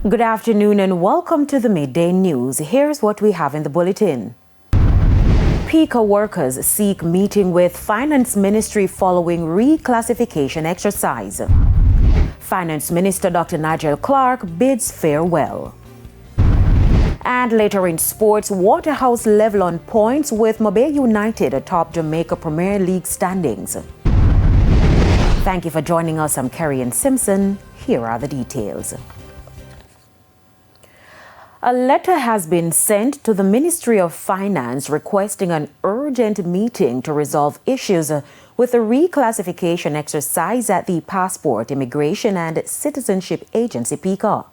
Good afternoon and welcome to the Midday News. Here's what we have in the bulletin. PICA workers seek meeting with Finance Ministry following reclassification exercise. Finance Minister Dr. Nigel Clark bids farewell. And later in sports, Waterhouse level on points with Mobile United atop Jamaica Premier League standings. Thank you for joining us. I'm Kerry Simpson. Here are the details. A letter has been sent to the Ministry of Finance requesting an urgent meeting to resolve issues with the reclassification exercise at the Passport, Immigration and Citizenship Agency, PICA.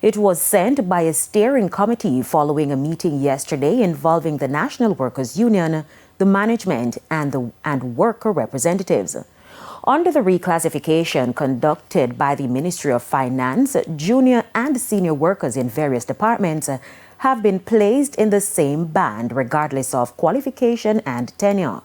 It was sent by a steering committee following a meeting yesterday involving the National Workers Union, the management and worker representatives. Under the reclassification conducted by the Ministry of Finance, junior and senior workers in various departments have been placed in the same band regardless of qualification and tenure.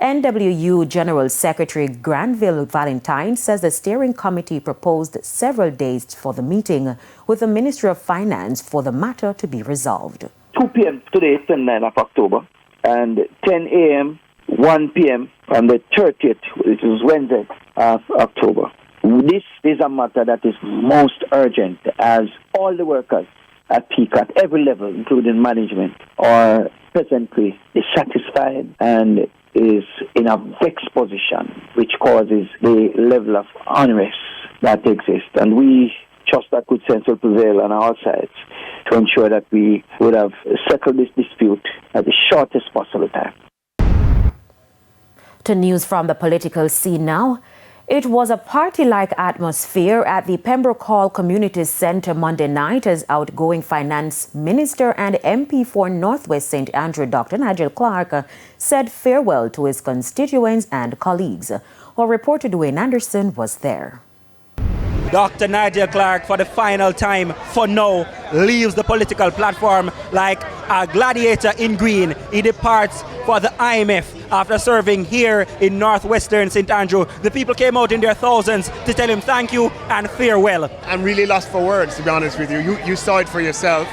NWU General Secretary Granville Valentine says the steering committee proposed several dates for the meeting with the Ministry of Finance for the matter to be resolved. 2 p.m. today, 29th of October, and 10 a.m., 1 p.m. on the 30th, which is Wednesday of October. This is a matter that is most urgent as all the workers at PICA at every level, including management, are presently dissatisfied and is in a vexed position, which causes the level of unrest that exists. And we trust that good sense will prevail on our sides to ensure that we would have settled this dispute at the shortest possible time. To news from the political scene now. It was a party-like atmosphere at the Pembroke Hall Community Centre Monday night as outgoing Finance Minister and MP for Northwest St. Andrew, Dr. Nigel Clark, said farewell to his constituents and colleagues. Our reporter Dwayne Anderson was there. Dr. Nigel Clark, for the final time, for now, leaves the political platform like a gladiator in green. He departs for the IMF after serving here in northwestern St. Andrew. The people came out in their thousands to tell him thank you and farewell. I'm really lost for words, to be honest with you. You saw it for yourself,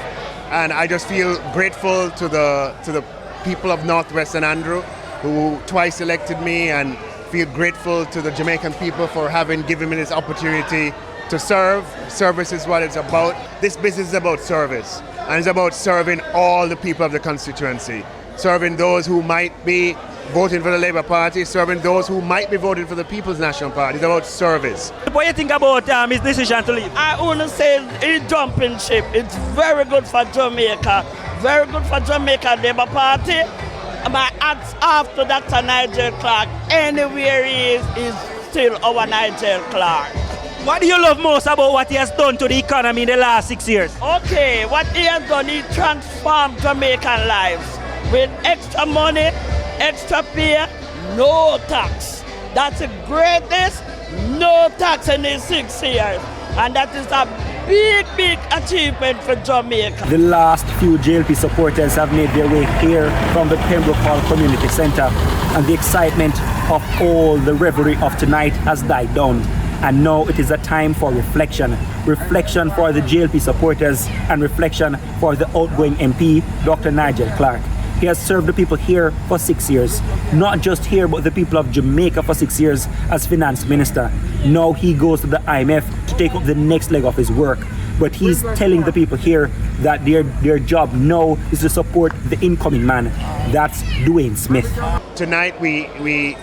and I just feel grateful to the people of Northwest St. Andrew who twice elected me, and feel grateful to the Jamaican people for having given me this opportunity to serve. Service is what it's about. This business is about service, and it's about serving all the people of the constituency, serving those who might be voting for the Labour Party, serving those who might be voting for the People's National Party. It's about service. What do you think about his decision to leave? I want to say it's jumping ship. It's very good for Jamaica. Very good for Jamaica Labour Party. My hats off to Dr. Nigel Clark. Anywhere he is still our Nigel Clark. What do you love most about what he has done to the economy in the last 6 years? Okay, what he has done, he transformed Jamaican lives with extra money, extra pay, no tax. That's the greatest, no tax in these 6 years. And that is a big, big achievement for Jamaica. The last few JLP supporters have made their way here from the Pembroke Hall Community Centre, and the excitement of all the revelry of tonight has died down. And now it is a time for reflection. Reflection for the JLP supporters and reflection for the outgoing MP, Dr. Nigel Clark. He has served the people here for 6 years. Not just here, but the people of Jamaica for 6 years as Finance Minister. Now he goes to the IMF to take up the next leg of his work. But he's telling the people here that their job now is to support the incoming man. That's Dwayne Smith. Tonight we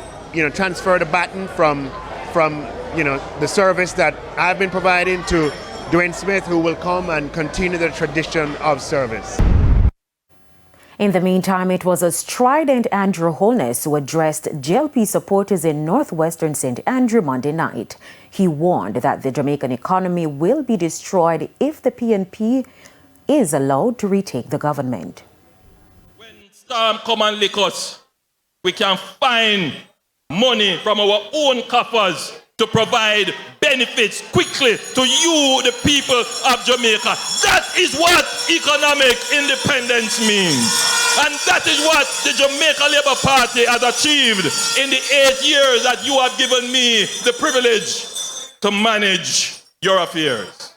transfer the baton from the service that I've been providing to Dwayne Smith, who will come and continue the tradition of service. In the meantime, it was a strident Andrew Holness who addressed JLP supporters in northwestern St. Andrew Monday night. He warned that the Jamaican economy will be destroyed if the PNP is allowed to retake the government. When storm come and lick us, we can find money from our own coffers to provide benefits quickly to you, the people of Jamaica. That is what economic independence means. And that is what the Jamaica Labour Party has achieved in the 8 years that you have given me the privilege to manage your affairs.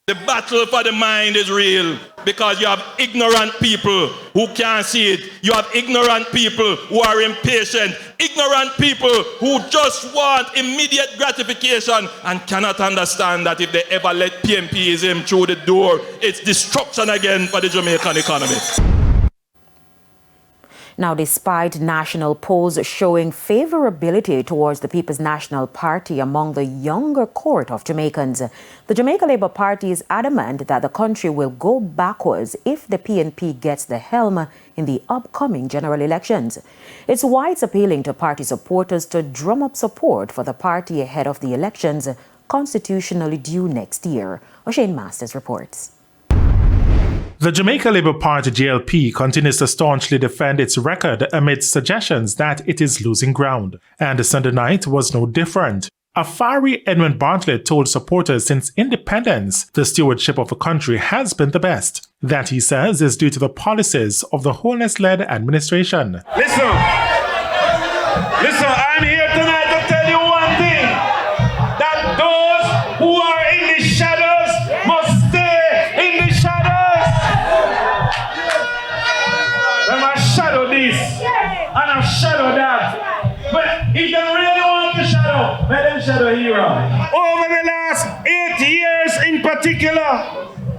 The battle for the mind is real because you have ignorant people who can't see it. You have ignorant people who are impatient. Ignorant people who just want immediate gratification and cannot understand that if they ever let PMPism through the door, it's destruction again for the Jamaican economy. Now, despite national polls showing favorability towards the People's National Party among the younger cohort of Jamaicans, the Jamaica Labour Party is adamant that the country will go backwards if the PNP gets the helm in the upcoming general elections. It's why it's appealing to party supporters to drum up support for the party ahead of the elections constitutionally due next year. O'Shane Masters reports. The Jamaica Labour Party JLP continues to staunchly defend its record amidst suggestions that it is losing ground. And Sunday night was no different. A fiery Edmund Bartlett told supporters since independence, the stewardship of the country has been the best. That, he says, is due to the policies of the Holness-led administration. Listen, I'm here tonight to tell you one thing, that those who are in the shadows must stay in the shadows. Let me shadow this, and I shadow that. But if they really want to shadow, let them shadow here. Over the last 8 years in particular,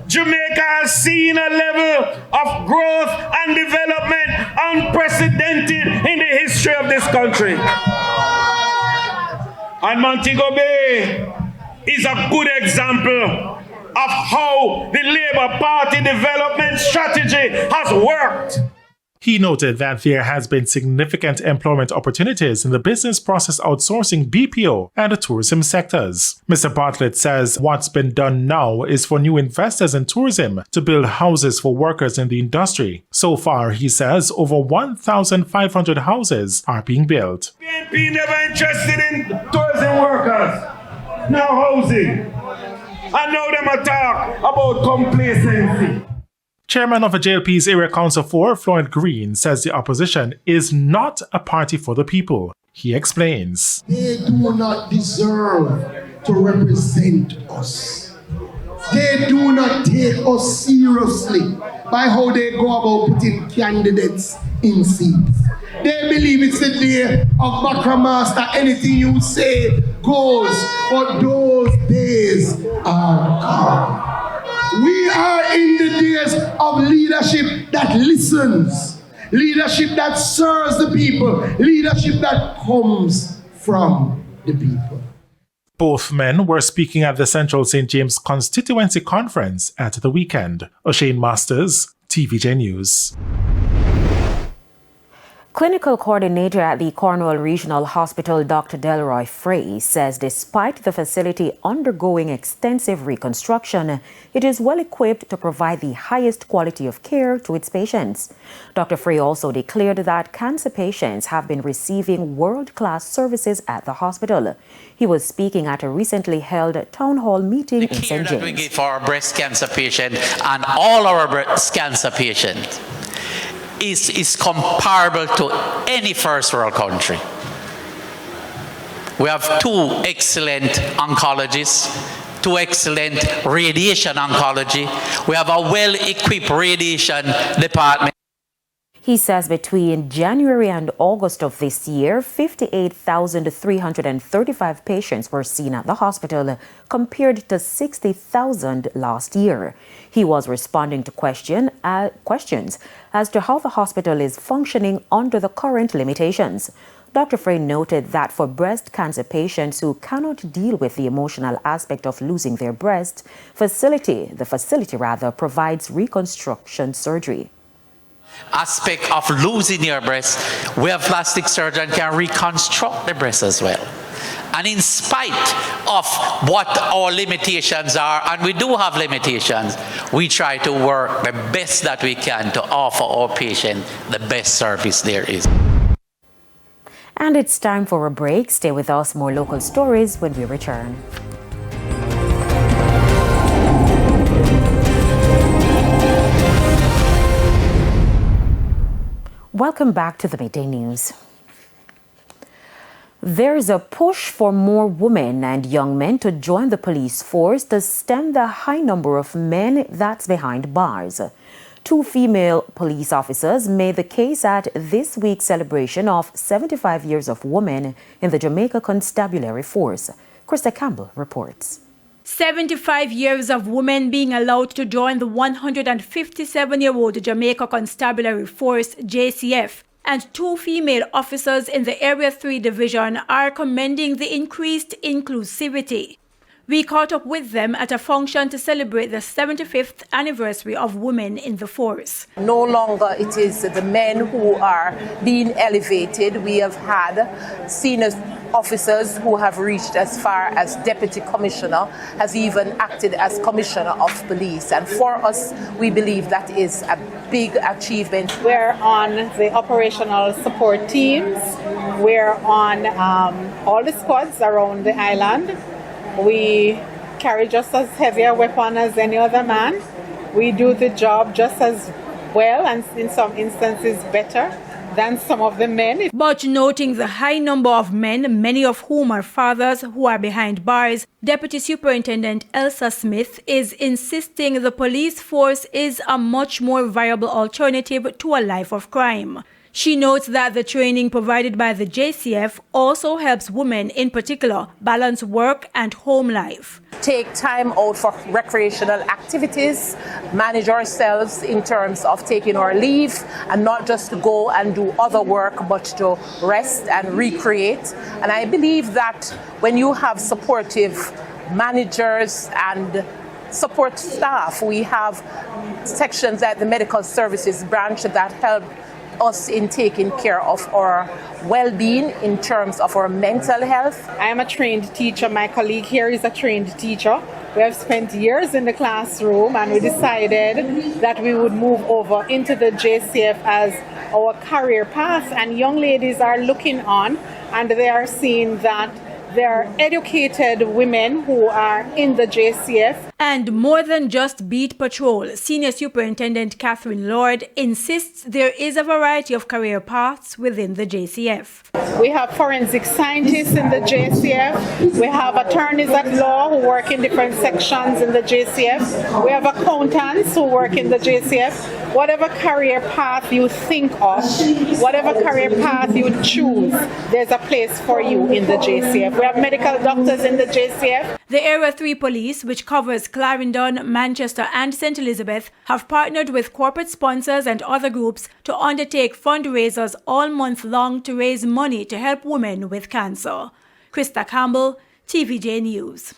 Jamaica has seen a level of growth and development unprecedented in the history of this country. And Montego Bay is a good example of how the Labour Party development strategy has worked. He noted that there has been significant employment opportunities in the business process outsourcing BPO and the tourism sectors. Mr. Bartlett says what's been done now is for new investors in tourism to build houses for workers in the industry. So far, he says, over 1,500 houses are being built. PNP never interested in tourism workers, now housing. I know them a talk about complacency. Chairman of the JLP's Area Council 4, Floyd Green, says the opposition is not a party for the people. He explains. They do not deserve to represent us. They do not take us seriously by how they go about putting candidates in seats. They believe it's the day of Master. Anything you say goes, but those days are gone. We are in the days of leadership that listens, leadership that serves the people, leadership that comes from the people. Both men were speaking at the Central St. James Constituency Conference at the weekend. O'Shane Masters, TVJ News. Clinical coordinator at the Cornell Regional Hospital, Dr. Delroy Frey, says despite the facility undergoing extensive reconstruction, it is well equipped to provide the highest quality of care to its patients. Dr. Frey also declared that cancer patients have been receiving world-class services at the hospital. He was speaking at a recently held town hall meeting in St. James. The care that we give for our breast cancer patient and all our breast cancer patients is comparable to any first world country. We have 2 excellent oncologists, 2 excellent radiation oncology. We have a well-equipped radiation department. He says between January and August of this year, 58,335 patients were seen at the hospital compared to 60,000 last year. He was responding to questions as to how the hospital is functioning under the current limitations. Dr. Frey noted that for breast cancer patients who cannot deal with the emotional aspect of losing their breast, the facility provides reconstruction surgery. Aspect of losing your breast, we have plastic surgeon can reconstruct the breast as well. And in spite of what our limitations are, and we do have limitations, we try to work the best that we can to offer our patient the best service there is. And it's time for a break. Stay with us, more local stories when we return. Welcome back to the Midday News. There is a push for more women and young men to join the police force to stem the high number of men that's behind bars. 2 female police officers made the case at this week's celebration of 75 years of women in the Jamaica Constabulary Force. Krista Campbell reports. 75 years of women being allowed to join the 157-year-old Jamaica Constabulary Force, JCF, and 2 female officers in the Area 3 Division are commending the increased inclusivity. We caught up with them at a function to celebrate the 75th anniversary of women in the force. No longer it is the men who are being elevated. We have had senior officers who have reached as far as deputy commissioner, has even acted as commissioner of police. And for us, we believe that is a big achievement. We're on the operational support teams. We're on all the squads around the island. We carry just as heavy a weapon as any other man. We do the job just as well, and in some instances better than some of the men. But noting the high number of men, many of whom are fathers who are behind bars, Deputy Superintendent Elsa Smith is insisting the police force is a much more viable alternative to a life of crime. She notes that the training provided by the JCF also helps women in particular balance work and home life. Take time out for recreational activities, manage ourselves in terms of taking our leave, and not just to go and do other work, but to rest and recreate. And I believe that when you have supportive managers and support staff, we have sections at the medical services branch that help us in taking care of our well-being in terms of our mental health. I am a trained teacher. My colleague here is a trained teacher. We have spent years in the classroom, and we decided that we would move over into the JCF as our career path. And young ladies are looking on, and they are seeing that there are educated women who are in the JCF. And more than just beat patrol, Senior Superintendent Catherine Lord insists there is a variety of career paths within the JCF. We have forensic scientists in the JCF. We have attorneys at law who work in different sections in the JCF. We have accountants who work in the JCF. Whatever career path you think of, whatever career path you choose, there's a place for you in the JCF. We have medical doctors in the JCF. The Area 3 Police, which covers Clarendon, Manchester and St. Elizabeth, have partnered with corporate sponsors and other groups to undertake fundraisers all month long to raise money to help women with cancer. Krista Campbell, TVJ News.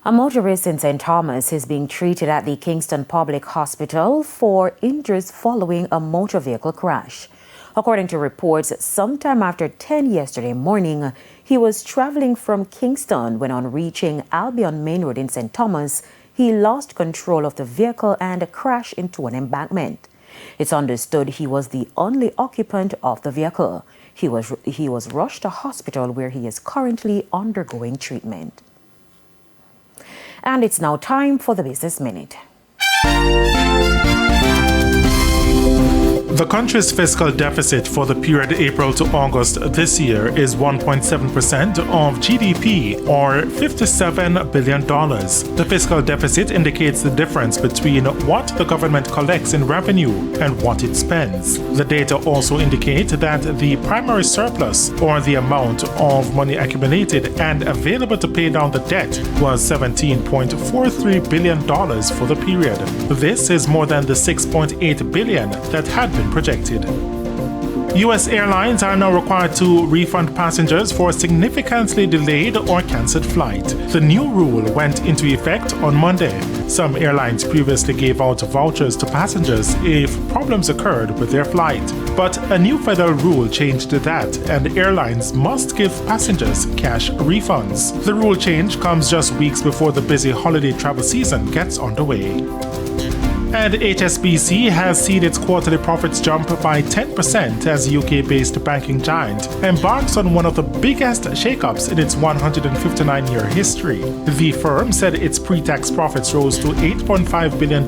A motorist in St. Thomas is being treated at the Kingston Public Hospital for injuries following a motor vehicle crash. According to reports, sometime after 10 yesterday morning, he was traveling from Kingston when on reaching Albion Main Road in St. Thomas, he lost control of the vehicle and crashed into an embankment. It's understood he was the only occupant of the vehicle. He was rushed to hospital where he is currently undergoing treatment. And it's now time for the Business Minute. The country's fiscal deficit for the period April to August this year is 1.7% of GDP, or $57 billion. The fiscal deficit indicates the difference between what the government collects in revenue and what it spends. The data also indicate that the primary surplus, or the amount of money accumulated and available to pay down the debt, was $17.43 billion for the period. This is more than the $6.8 billion that had been projected. U.S. airlines are now required to refund passengers for a significantly delayed or cancelled flight. The new rule went into effect on Monday. Some airlines previously gave out vouchers to passengers if problems occurred with their flight. But a new federal rule changed that, and airlines must give passengers cash refunds. The rule change comes just weeks before the busy holiday travel season gets underway. And HSBC has seen its quarterly profits jump by 10% as UK-based banking giant embarks on one of the biggest shakeups in its 159-year history. The firm said its pre-tax profits rose to $8.5 billion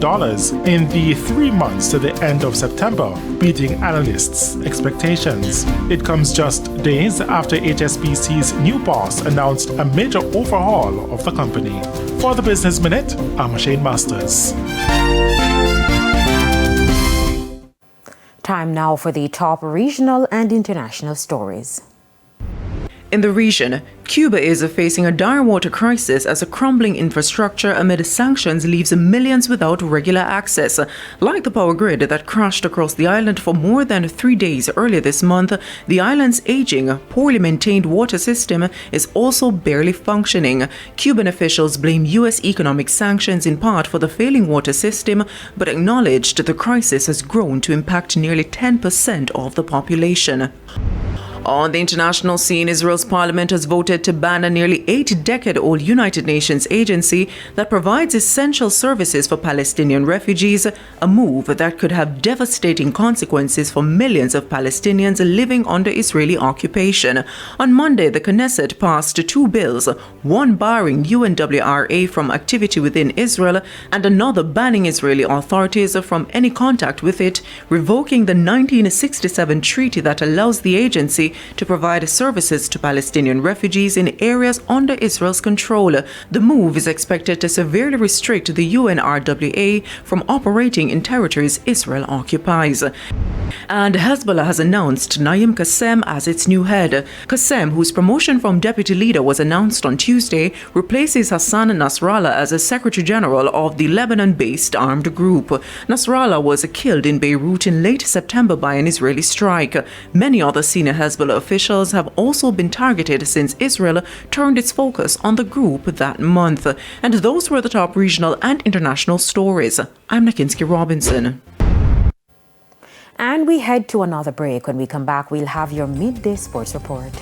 in the 3 months to the end of September, beating analysts' expectations. It comes just days after HSBC's new boss announced a major overhaul of the company. For the Business Minute, I'm Shane Masters. Time now for the top regional and international stories. In the region, Cuba is facing a dire water crisis as a crumbling infrastructure amid sanctions leaves millions without regular access. Like the power grid that crashed across the island for more than 3 days earlier this month, the island's aging, poorly maintained water system is also barely functioning. Cuban officials blame U.S. economic sanctions in part for the failing water system, but acknowledged the crisis has grown to impact nearly 10% of the population. On the international scene, Israel's parliament has voted to ban a nearly 8-decade-old United Nations agency that provides essential services for Palestinian refugees, a move that could have devastating consequences for millions of Palestinians living under Israeli occupation. On Monday, the Knesset passed 2 bills, one barring UNWRA from activity within Israel and another banning Israeli authorities from any contact with it, revoking the 1967 treaty that allows the agency to provide services to Palestinian refugees in areas under Israel's control. The move is expected to severely restrict the UNRWA from operating in territories Israel occupies. And Hezbollah has announced Naim Qassem as its new head. Qassem, whose promotion from deputy leader was announced on Tuesday, replaces Hassan Nasrallah as a Secretary General of the Lebanon-based armed group. Nasrallah was killed in Beirut in late September by an Israeli strike. Many other senior Hezbollah officials have also been targeted since Israel turned its focus on the group that month. And those were the top regional and international stories. I'm Nakinsky Robinson. And we head to another break. When we come back, we'll have your midday sports report.